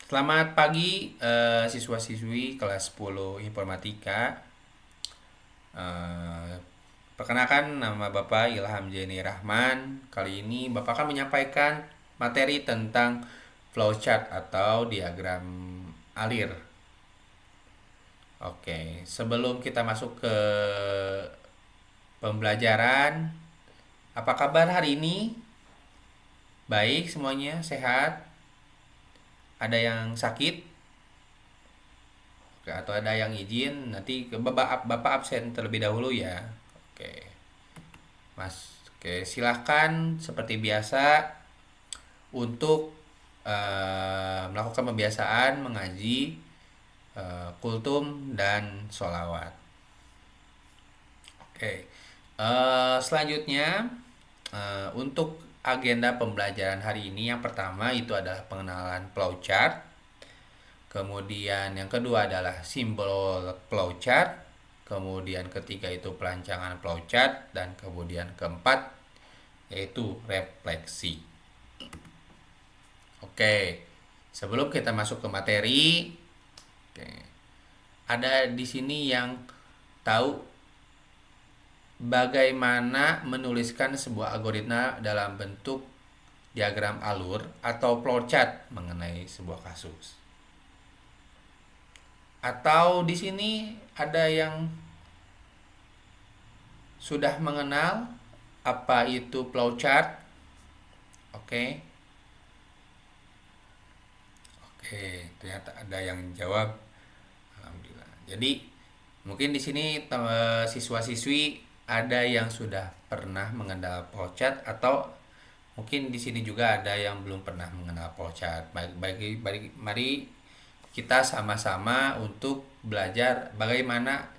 Selamat pagi siswa-siswi kelas 10 Informatika. Eh, Perkenalkan, nama Bapak Ilham Jeni Rahman. Kali ini Bapak akan menyampaikan materi tentang flowchart atau diagram alir. Oke, sebelum kita masuk ke pembelajaran, apa kabar hari ini? Baik semuanya, sehat? Ada yang sakit? Oke, atau ada yang izin nanti ke bapak absen terlebih dahulu ya. Oke, Mas. Oke, silahkan seperti biasa untuk melakukan pembiasaan mengaji kultum dan sholawat. Oke, selanjutnya untuk agenda pembelajaran hari ini yang pertama itu adalah pengenalan flowchart. Kemudian yang kedua adalah simbol flowchart. Kemudian ketiga itu perancangan flowchart. Dan kemudian keempat yaitu refleksi. Oke, sebelum kita masuk ke materi, oke, ada di sini yang tahu bagaimana menuliskan sebuah algoritma dalam bentuk diagram alur atau flowchart mengenai sebuah kasus. Atau di sini ada yang sudah mengenal apa itu flowchart? Oke. Oke, ternyata ada yang jawab. Alhamdulillah. Jadi, mungkin di sini siswa-siswi ada yang sudah pernah mengenal flowchart atau mungkin di sini juga ada yang belum pernah mengenal flowchart. Mari kita sama-sama untuk belajar bagaimana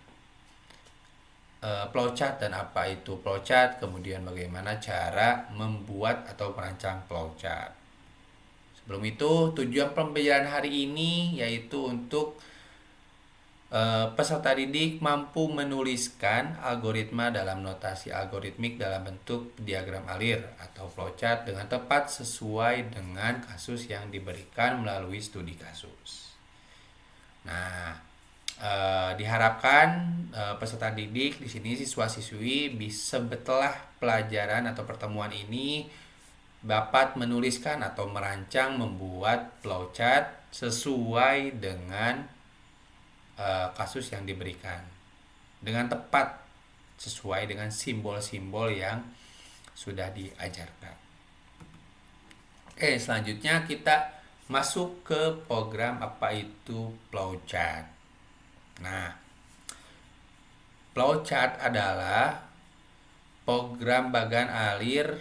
flowchart dan apa itu flowchart, kemudian bagaimana cara membuat atau merancang flowchart. Sebelum itu, tujuan pembelajaran hari ini yaitu untuk peserta didik mampu menuliskan algoritma dalam notasi algoritmik dalam bentuk diagram alir atau flowchart dengan tepat sesuai dengan kasus yang diberikan melalui studi kasus. Nah, diharapkan peserta didik di sini siswa-siswi bisa setelah pelajaran atau pertemuan ini dapat menuliskan atau merancang membuat flowchart sesuai dengan kasus yang diberikan dengan tepat sesuai dengan simbol-simbol yang sudah diajarkan. Oke, selanjutnya kita masuk ke program apa itu flowchart. Nah, flowchart adalah program bagan alir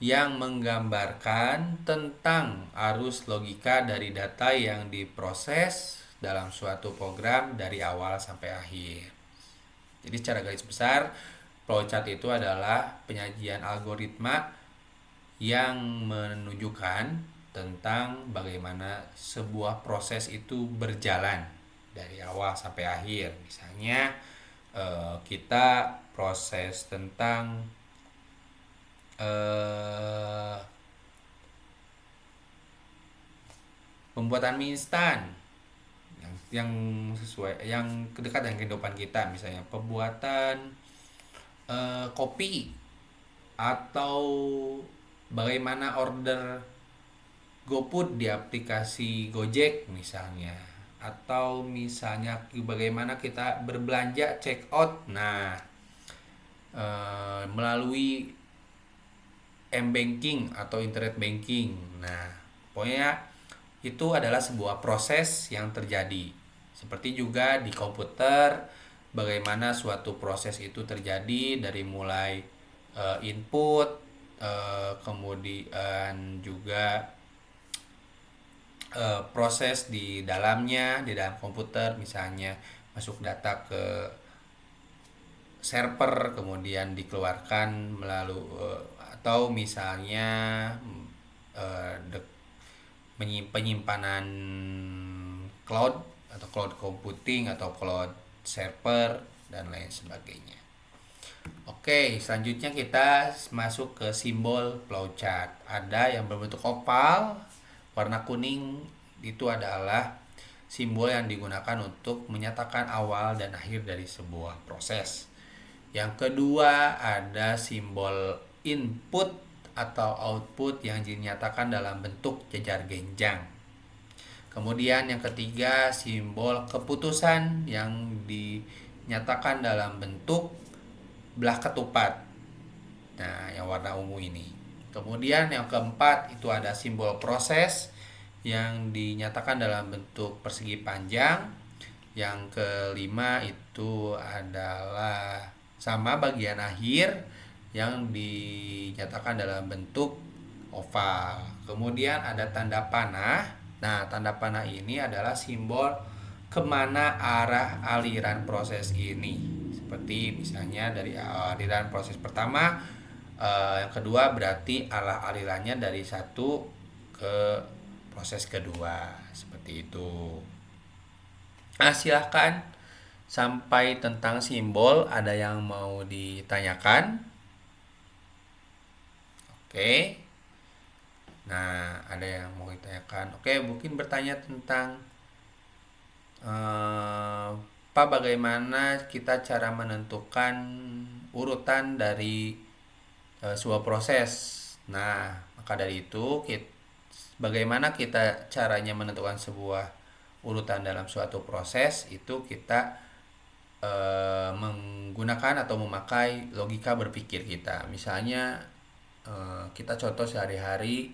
yang menggambarkan tentang arus logika dari data yang diproses dalam suatu program dari awal sampai akhir. Jadi secara garis besar, flowchart itu adalah penyajian algoritma yang menunjukkan tentang bagaimana sebuah proses itu berjalan dari awal sampai akhir. Misalnya kita proses tentang pembuatan mie instan yang sesuai, yang dekat dengan kehidupan kita, misalnya pembuatan kopi, atau bagaimana order GoFood di aplikasi Gojek misalnya, atau misalnya bagaimana kita berbelanja check out melalui m-banking atau internet banking. Nah, pokoknya itu adalah sebuah proses yang terjadi. Seperti juga di komputer, bagaimana suatu proses itu terjadi dari mulai input, kemudian juga proses di dalamnya, di dalam komputer, misalnya masuk data ke server, kemudian dikeluarkan melalui atau misalnya penyimpanan cloud atau cloud computing atau cloud server dan lain sebagainya. Oke, selanjutnya kita masuk ke simbol flowchart. Ada yang berbentuk oval, warna kuning itu adalah simbol yang digunakan untuk menyatakan awal dan akhir dari sebuah proses. Yang kedua ada simbol input atau output yang dinyatakan dalam bentuk jejar genjang. Kemudian yang ketiga simbol keputusan yang dinyatakan dalam bentuk belah ketupat. Nah, yang warna ungu ini. Kemudian yang keempat itu ada simbol proses yang dinyatakan dalam bentuk persegi panjang. Yang kelima itu adalah sama bagian akhir yang dinyatakan dalam bentuk oval. Kemudian ada tanda panah. Nah, tanda panah ini adalah simbol kemana arah aliran proses ini. Seperti misalnya dari aliran proses pertama, yang kedua berarti arah alirannya dari satu ke proses kedua. Seperti itu. Nah, silahkan sampai tentang simbol ada yang mau ditanyakan? Oke. Nah, ada yang mau ditanyakan. Oke, mungkin bertanya tentang apa bagaimana kita cara menentukan urutan dari sebuah proses. Nah, maka dari itu bagaimana kita caranya menentukan sebuah urutan dalam suatu proses itu kita menggunakan atau memakai logika berpikir kita. Misalnya kita contoh sehari-hari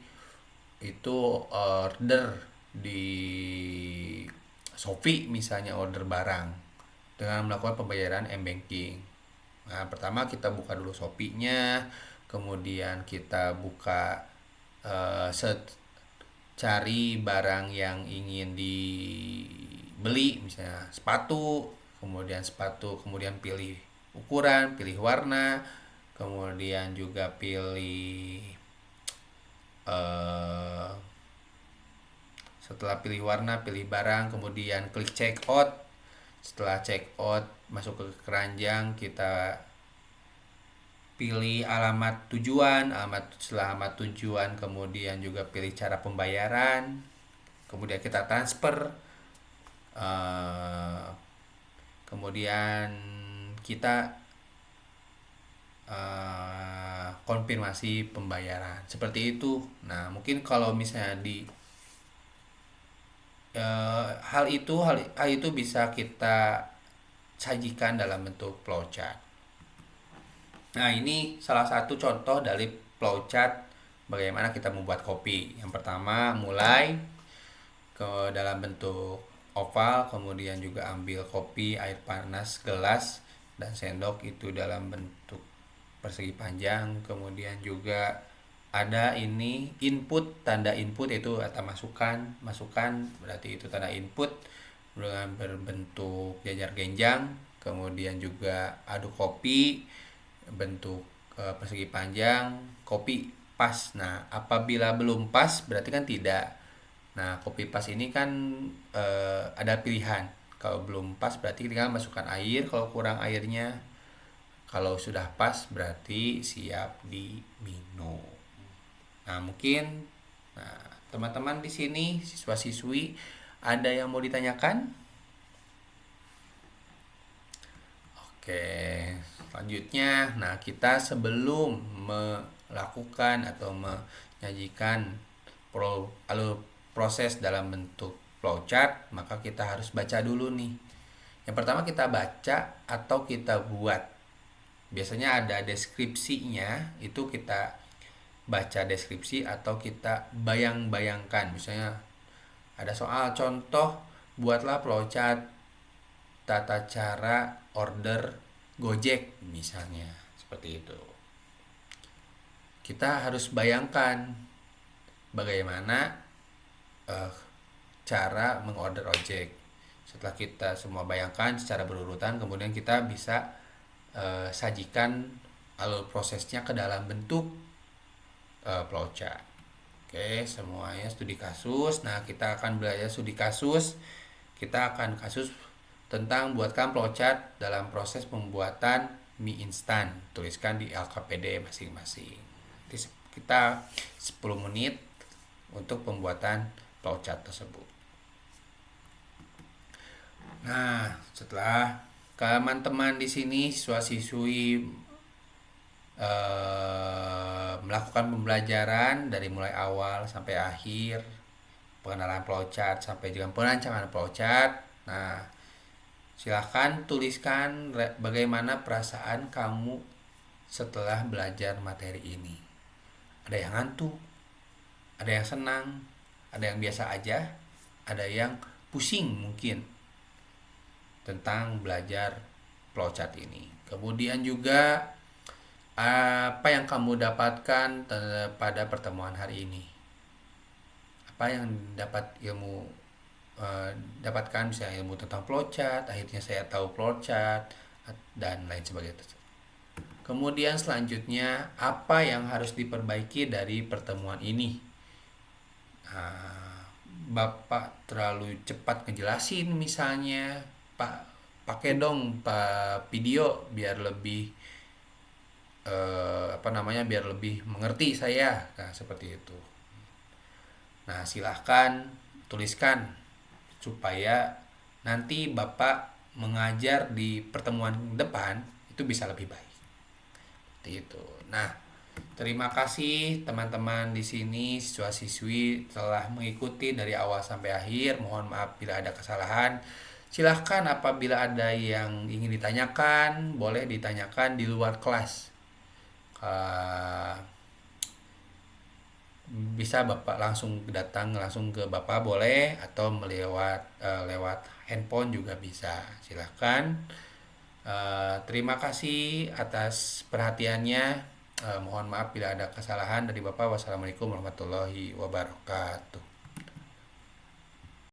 itu order di Shopee misalnya, order barang dengan melakukan pembayaran m-banking. Nah, pertama kita buka dulu Shopee-nya, kemudian kita buka cari barang yang ingin dibeli, misalnya sepatu, kemudian pilih ukuran, pilih warna, kemudian juga pilih setelah pilih warna, pilih barang, kemudian klik check out. Setelah check out, masuk ke keranjang, kita pilih alamat tujuan, setelah alamat tujuan kemudian juga pilih cara pembayaran, kemudian kita transfer, kemudian kita konfirmasi pembayaran. Seperti itu. Nah, mungkin kalau misalnya di hal itu bisa kita sajikan dalam bentuk flowchart. Nah, ini salah satu contoh dari flowchart bagaimana kita membuat kopi. Yang pertama, mulai ke dalam bentuk oval, kemudian juga ambil kopi, air panas, gelas, dan sendok itu dalam bentuk persegi panjang. Kemudian juga ada ini input, tanda input itu atau masukan berarti itu tanda input dengan berbentuk jajar genjang. Kemudian juga aduk kopi bentuk persegi panjang, kopi pas. Nah, apabila belum pas berarti kan tidak. Nah, kopi pas ini kan ada pilihan. Kalau belum pas berarti tinggal masukkan air, kalau kurang airnya. Kalau sudah pas berarti siap diminum. Nah, mungkin teman-teman di sini siswa-siswi ada yang mau ditanyakan? Oke, selanjutnya kita sebelum melakukan atau menyajikan alur proses dalam bentuk flowchart, maka kita harus baca dulu nih. Yang pertama kita baca atau kita buat. Biasanya ada deskripsinya, itu kita baca deskripsi atau kita bayang-bayangkan. Misalnya ada soal contoh, buatlah flowchart tata cara order Gojek misalnya, seperti itu. Kita harus bayangkan bagaimana cara mengorder ojek. Setelah kita semua bayangkan secara berurutan, kemudian kita bisa sajikan alur prosesnya ke dalam bentuk flowchart. Oke, semuanya studi kasus. Nah, kita akan belajar studi kasus. Kita akan kasus tentang buatkan flowchart dalam proses pembuatan mie instan. Tuliskan di LKPD masing-masing. Nanti kita 10 menit untuk pembuatan flowchart tersebut. Nah, setelah teman-teman di sini siswa-siswi melakukan pembelajaran dari mulai awal sampai akhir, pengenalan flowchart sampai juga perancangan flowchart. Nah, silahkan tuliskan bagaimana perasaan kamu setelah belajar materi ini. Ada yang ngantuk, ada yang senang, ada yang biasa aja, ada yang pusing mungkin tentang belajar flowchart ini. Kemudian juga apa yang kamu dapatkan pada pertemuan hari ini? Apa yang dapat ilmu dapatkan, misalnya ilmu tentang flowchart, akhirnya saya tahu flowchart dan lain sebagainya. Kemudian selanjutnya apa yang harus diperbaiki dari pertemuan ini? Bapak terlalu cepat ngejelasin misalnya, Pak, pakai dong Pak video biar lebih biar lebih mengerti saya. Nah, seperti itu. Nah, silahkan tuliskan supaya nanti Bapak mengajar di pertemuan depan itu bisa lebih baik. Seperti itu. Nah, terima kasih teman-teman di sini, siswa-siswi telah mengikuti dari awal sampai akhir. Mohon maaf bila ada kesalahan. Silahkan apabila ada yang ingin ditanyakan, boleh ditanyakan di luar kelas. Bisa Bapak langsung datang langsung ke Bapak boleh, atau lewat handphone juga bisa. Silahkan. Terima kasih atas perhatiannya. Mohon maaf bila ada kesalahan dari Bapak. Wassalamualaikum warahmatullahi wabarakatuh.